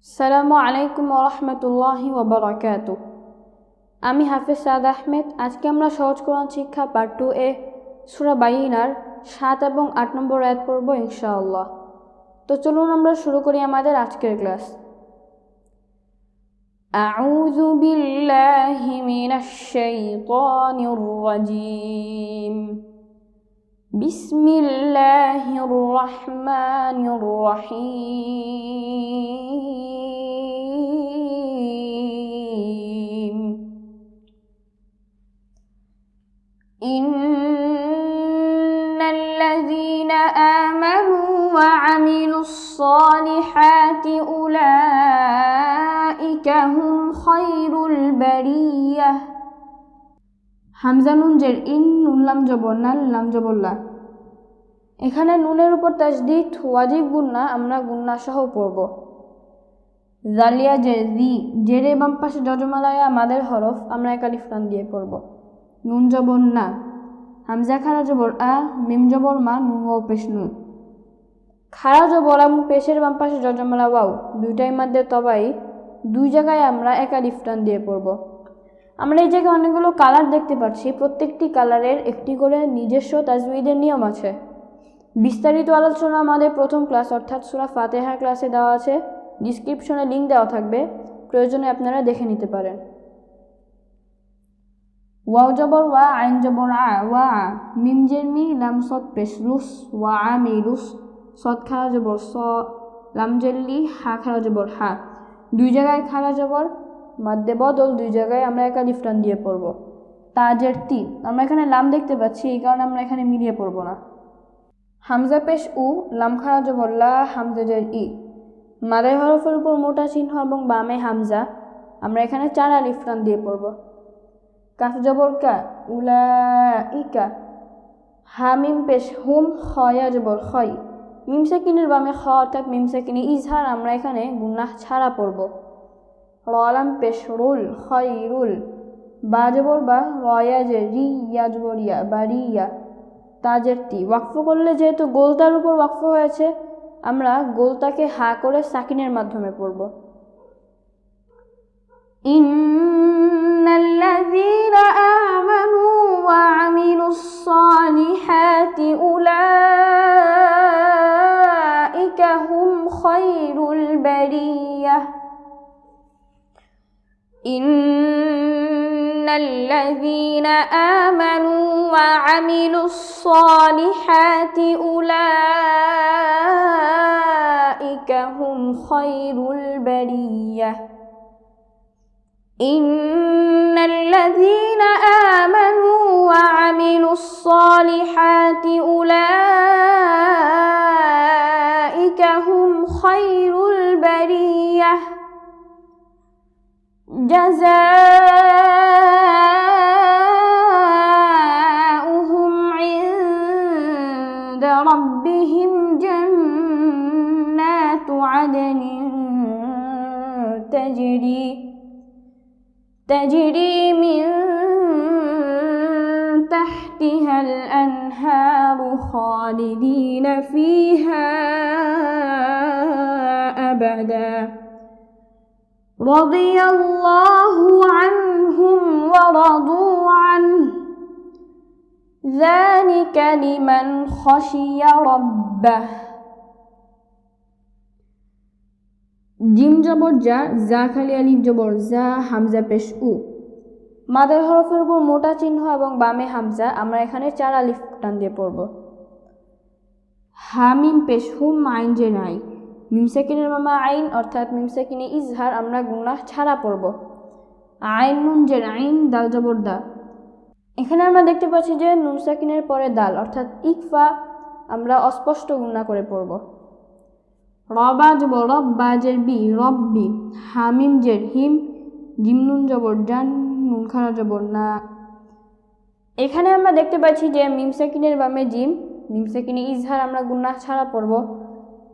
আসসালামু আলাইকুম ওয়া রাহমাতুল্লাহি ওয়া বারাকাতুহু। আমি হাফেজ সাদ আহমেদ। আজকে আমরা সহজ কোরআন শিক্ষা পার্ট 2 এ সূরা বাইনার 7 এবং 8 নম্বর আয়াত পড়ব ইনশাআল্লাহ। তো চলুন আমরা শুরু করি আমাদের আজকের ক্লাস। আউযু বিল্লাহি মিনাশ শাইতানির রাজীম। বিসমিল্লাহির রহমানির রহিম। ইন্নাল্লাযীনা আমানু ওয়া আমিলুস সালিহাতি উলাইকা হুম খায়রুল বারিয়াহ। হামজা নুন জের ইন, নুন লাম জবর নাল, লাম জবর লা। এখানে নুনের উপর তাসদীদ ওয়াজিব গুন্না, আমরা গুন্না সহ পড়ব। জালিয়া জের জি, জেরে বাম পাশে যজমালায়া মাদের হরফ, আমরা এক আলিফ টান দিয়ে পড়ব। নুন জবর না, হামজা খারা জবর আ, মিম জবর মা, নুন ওয়াও পেশ নু। খারা জবর আম, পেশের বাম পাশে যজমালা ওয়াও, দুইটাই মাদ্দে তবাই, দুই জায়গায় আমরা এক আলিফ টান দিয়ে পড়ব। আমরা এই জায়গায় অনেকগুলো কালার দেখতে পাচ্ছি, প্রত্যেকটি কালারের একটি করে নিজস্ব তাজউইদের নিয়ম আছে। বিস্তারিত আলোচনা আমাদের প্রথম ক্লাস অর্থাৎ সূরা ফাতিহা ক্লাসে দেওয়া আছে, ডিসক্রিপশনে লিঙ্ক দেওয়া থাকবে, প্রয়োজনে আপনারা দেখে নিতে পারেন। ওয়াও জবর ওয়া, আইন জবর আ, ওয়া আ, মিম জের মি, লাম সদ পেশ লুস, ওয়া আমিলুস, সদ খারা জবর স, লাম জের লি, হা খারা জবর হা, দুই জায়গায় খারা জবর মাদ্দে বদল, দুই জায়গায় আমরা এক আলিফ টান দিয়ে পড়ব। তাজের তি, আমরা এখানে লাম দেখতে পাচ্ছি, এই কারণে আমরা এখানে মিলিয়ে পড়ব না। হামজা পেশ উ, লাম খারা জবর লা, হামজা জের ই, মাদের হরফের উপর মোটা চিহ্ন এবং বামে হামজা, আমরা এখানে 4 আলিফ টান দিয়ে পড়ব। কাফ জবর কা, উলাইকা। হামিম পেশ হুম, খয়া জবর খয়, মিম সাকিনের বামে খ অর্থাৎ মিম সাকিনে ইজহার, আমরা এখানে গুনাহ ছাড়া পড়ব। রলাম পেশ রুল, খয়রুল। বা জবর বা, রয়া জে রি, ইয়া জবর ইয়া, বারিয়া। তাজের তি, ওয়াকফ করলে যেহেতু গোলতার উপর ওয়াকফ হয়েছে, আমরা গোলতাকে হা করে সাকিনের মাধ্যমে পড়ব। ইন্নাল্লাযীনা আমানু ওয়া আমিলুস সালিহাতি উলাইকা হুম খায়রুল বারিয়াহ। ইন্নাল্লাযীনা আমানু ওয়া আমিলুস সালিহাতি উলাইকা হুম খায়রুল বারিয়াহ। ইন্নাল্লাযীনা আমানু ওয়া আমিলুস সালিহাতি উলাইকা হুম খায়রুল বারিয়াহ। জাযাউহুম ইনদা রাব্বিহিম জান্নাতু আদনিন تجري من تحتها الأنهار خالدين فيها أبدا رضي الله عنهم ورضوا عنه ذلك لمن خشي ربه। জিম জবর যা, যা খালি আলিফ জবর যা, হামজা পেশ উ, মাদের হরফের উপর মোটা চিহ্ন এবং বামে হামজা, আমরা এখানে 4 আলিফ টান দিয়ে পড়ব। হামিম পেশ হুম, আইন জে নাই, মিম সাকিনের বামে আইন অর্থাৎ মিম সাকিনে ইজহার, আমরা গুনাহ ছাড়া পড়ব। আইন নুন জের আইন, দাল জবর দা। এখানে আমরা দেখতে পাচ্ছি যে নুন সাকিনের পরে দাল অর্থাৎ ইকফা, আমরা অস্পষ্ট গুনাহ করে পড়ব। রবা জবর রব, বা জের বি, রব্বি। হামিম জের হিম, জিম নুন জবর জান, নুন খারা জবর না। এখানে আমরা দেখতে পাচ্ছি যে মিম সাকিনের বামে জিম, মিম সাকিনে ইজহার, আমরা গুনাহ ছাড়া পড়ব।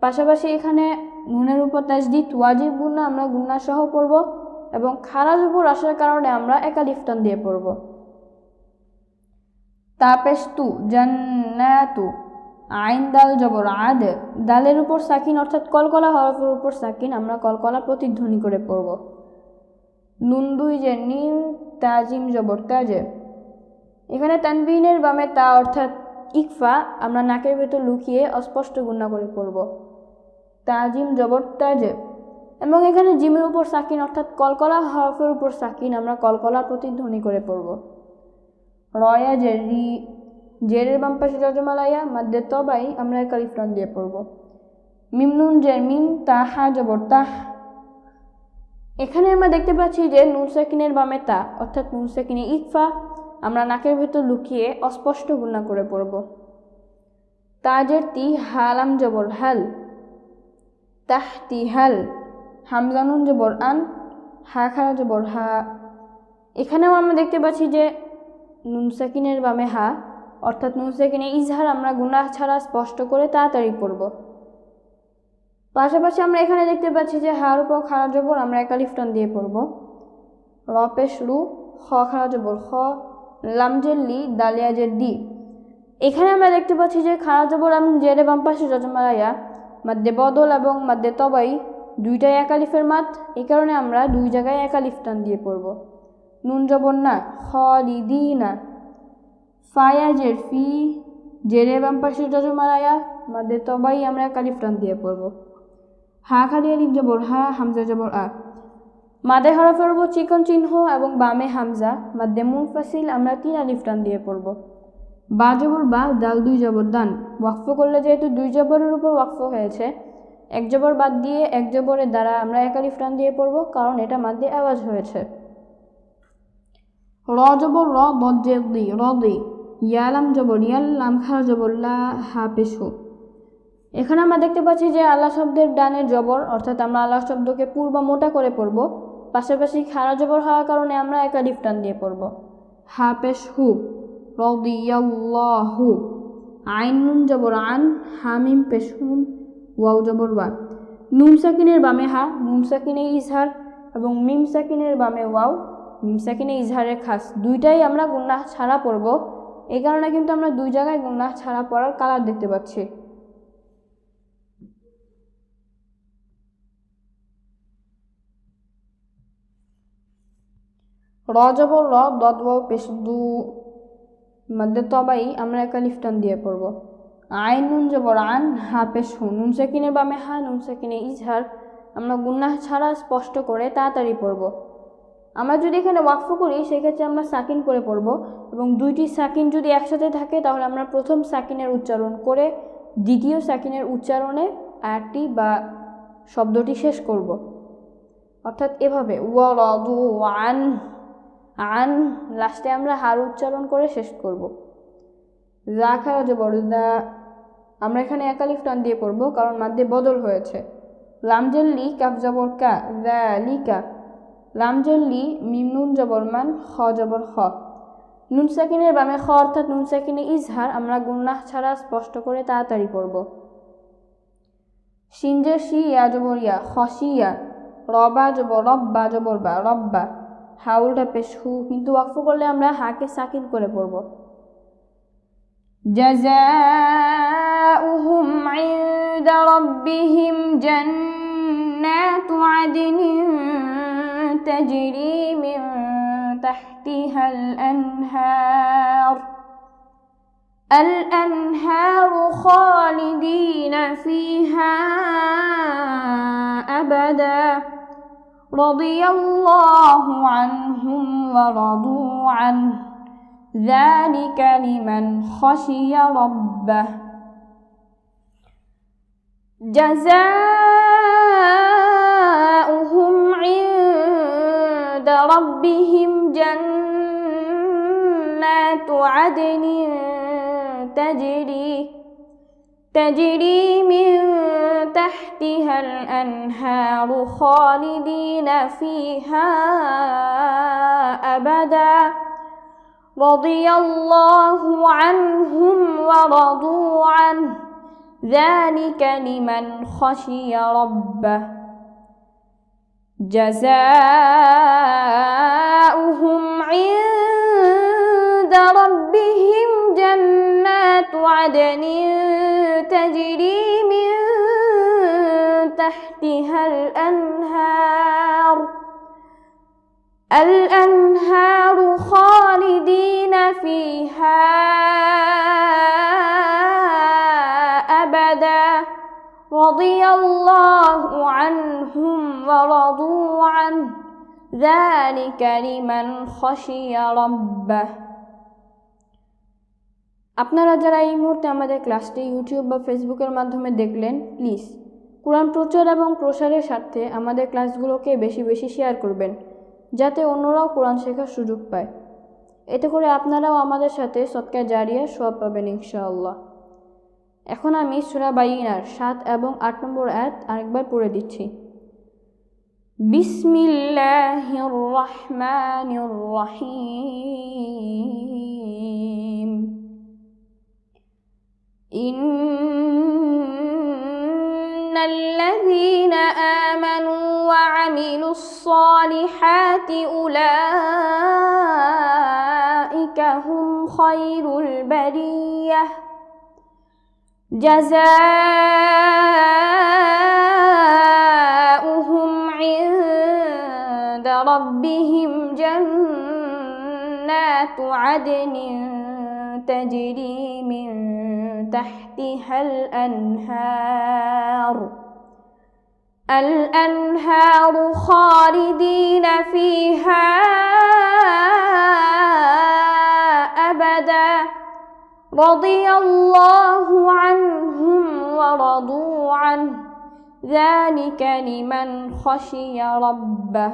পাশাপাশি এখানে নুনের উপর তাসদীদ ওয়াজিব গুন্না, আমরা গুন্না সহ পড়ব এবং খারাজ উপর আসার কারণে আমরা এক আলিফ টান দিয়ে পড়ব। তাপেশ তু, জান্নাতু। আইন দাল জবর আদ, দালের উপর সাকিন অর্থাৎ কলকলা হরফের উপর সাকিন আমরা কলকলা প্রতিধ্বনি করে পড়ব। নুন দুই জের নিন, তাজিম জবর তাজে, এখানে তানবিনের বামে তা অর্থাৎ ইকফা আমরা নাকের ভেতর লুকিয়ে অস্পষ্ট গুণা করে পড়ব। তাজিম জবর তাজে, এবং এখানে জিমের উপর সাকিন অর্থাৎ কলকলা হরফের উপর সাকিন আমরা কলকলা প্রতিধ্বনি করে পড়ব। রয়া জের রি, জেরের বাম পাশে জজমালাইয়া মাদ্দে তবাই আমরা এক আলিফ টান দিয়ে পড়ব। মিম নুন জের মিম, তাহা জবর তাহ, এখানে আমরা দেখতে পাচ্ছি যে নুন সাকিনের বামে তা অর্থাৎ নুন সাকিনে ইকফা আমরা নাকের ভেতর লুকিয়ে অস্পষ্ট গুণা করে পড়ব। তাজের তি, হালাম জবর হাল, তাহতি হাল, হামজা নুন জবর আন, হা খারা জবর হা, এখানেও আমরা দেখতে পাচ্ছি যে নুন সাকিনের বামে হা অর্থাৎ নুন সাকিনে ইজহার আমরা গুনাহ ছাড়া স্পষ্ট করে তাড়াতাড়ি পড়ব। পাশাপাশি আমরা এখানে দেখতে পাচ্ছি যে হার উপর খারা জবর আমরা এক আলিফ টান দিয়ে পড়ব। র পেশ রু, খ খারা জবর খ, লাম জের লি, দালিয়া জের দি, এখানে আমরা দেখতে পাচ্ছি যে খারা জবর এবং জেরে বাম পাশে জজমালাইয়া মাদ্দে বদল এবং মাদ্দে তবাই দুইটাই এক আলিফের মাত, এই কারণে আমরা দুই জায়গায় এক আলিফ টান দিয়ে পড়ব। নুন জবর না, খালিদিনা, ফায়া জের ফি, জেরে বাম পাশে জজমালাইয়া মাদ্দে তবাই আমরা এক আলিফ টান দিয়ে পড়ব। হা খালি আলিফ জবর হা, হামজা জবর আ, মাদে হরফের উপর চিকন চিহ্ন এবং বামে হামজা মাদ্দে মুনফাসিল আমরা 3 আলিফ টান দিয়ে পড়ব। বা জবর বা, দাল দুই জবর দান, ওয়াকফ করলে যেহেতু দুই জবরের উপর ওয়াকফ হয়েছে এক জবর বাদ দিয়ে এক জবরের দ্বারা আমরা এক আলিফ টান দিয়ে পড়ব, কারণ এটা মাদ্দে আওয়াজ হয়েছে। র জবর র, দদ জের দি, রদি, ইয়ালাম জবর ইয়াল, লাম খারা জবর লা, হা পেশ হু, এখানে আমরা দেখতে পাচ্ছি যে আল্লাহ শব্দের ডানের জবর অর্থাৎ আমরা আল্লাহ শব্দকে পূর্ব মোটা করে পড়ব, পাশাপাশি খারা জবর হওয়ার কারণে আমরা এক আলিফ টান দিয়ে পড়ব। হা পেশ হু, রাদিয়াল্লাহু, আইন নুন জবর আন, হামিম পেশ হুম, ওয়াও জবর ওয়া, নুন সাকিনের বামে হা, নুন সাকিনে ইজহার এবং মিম সাকিনের বামে ওয়াও, মিম সাকিনে ইজহারের খাস দুইটাই আমরা গুনাহ ছাড়া পড়ব, এই কারণে কিন্তু আমরা দুই জায়গায় গুনাহ ছাড়া পড়ার কালার দেখতে পাচ্ছি। র জবর র, দদ ওয়াও পেশ দু, মাদ্দে তবাই আমরা এক আলিফ টান দিয়ে পড়ব। আইন নুন জবর আন, হা পেশ হু, নুন সাকিনের বামে হা, নুন সাকিনে ইজহার আমরা গুনাহ ছাড়া স্পষ্ট করে তাড়াতাড়ি পড়ব। আমরা যদি এখানে ওয়াকফ করি সেক্ষেত্রে আমরা সাকিন করে পড়ব, এবং দুইটি সাকিন যদি একসাথে থাকে তাহলে আমরা প্রথম সাকিনের উচ্চারণ করে দ্বিতীয় সাকিনের উচ্চারণে আয়াতটি বা শব্দটি শেষ করব, অর্থাৎ এভাবে ওয়ারাদু আন, আন লাস্টে আমরা হার উচ্চারণ করে শেষ করব। যা খারা জবর দা, আমরা এখানে এক আলিফ টান দিয়ে পড়ব কারণ মাদ্দে বদল হয়েছে। লাম জের লি, কাফ জবর কা, যালিকা, লাম জের লি, মিম নুন জবর মান, খ জবর খ, নুন সাকিনের বামে খ অর্থাৎ নুন সাকিনে ইজহার আমরা গুনাহ ছাড়া স্পষ্ট করে তাড়াতাড়ি পড়ব। শিন জের শি, ইয়া জবর ইয়া, খসিয়া, রবা জবর রব, বা জবর বা, রব্বা, হাউলটা পেশ হু, কিন্তু ওয়াকফ করলে আমরা হাকে সাকিন করে পড়ব। জাযাউহুম ইনদা রাব্বিহিম জান্নাতু আদনিন তাজরি মিন তাহতিহাল আনহার, الأنهار خالدين فيها أبدا رضي الله عنهم ورضوا عنه ذلك لمن خشي ربه جزاؤهم عند ربهم جنات عدن تجري من تحتها الأنهار خالدين فيها أبدا رضي الله عنهم ورضوا عنه ذلك لمن خشي ربه جزاؤهم عند ربهم جنات عدن تجري من تحتها الأنهار خالدين فيها أبدا رضي الله عنهم ورضوا عنه ذلك لمن خشي ربه। আপনারা যারা এই মুহূর্তে আমাদের ক্লাসটি ইউটিউব বা ফেসবুকের মাধ্যমে দেখলেন, প্লিজ কোরআন প্রচার এবং প্রসারের স্বার্থে আমাদের ক্লাসগুলোকে বেশি বেশি শেয়ার করবেন, যাতে অন্যরাও কোরআন শেখার সুযোগ পায়। এতে করে আপনারাও আমাদের সাথে সদকা জারিয়া সওয়াব পাবেন ইনশাআল্লাহ। এখন আমি সূরা বাইয়িনার 7 এবং 8 নম্বর আয়াত আরেকবার পড়ে দিচ্ছি। বিসমিল্লাহির রহমানির রহিম। ইন্নাল্লাযীনা আমানু ওয়া আমিলুস সালিহাতি উলাইকা হুম খায়রুল বারিয়াহ জাযাউহুম ইনদা রাব্বিহিম জান্নাতু আদনিন তাজরি মিন তাহতিহাল আনহার খালিদিনা ফিহা আবাদা رضي الله عنهم ورضوا عنه ذلك لمن خشي ربه।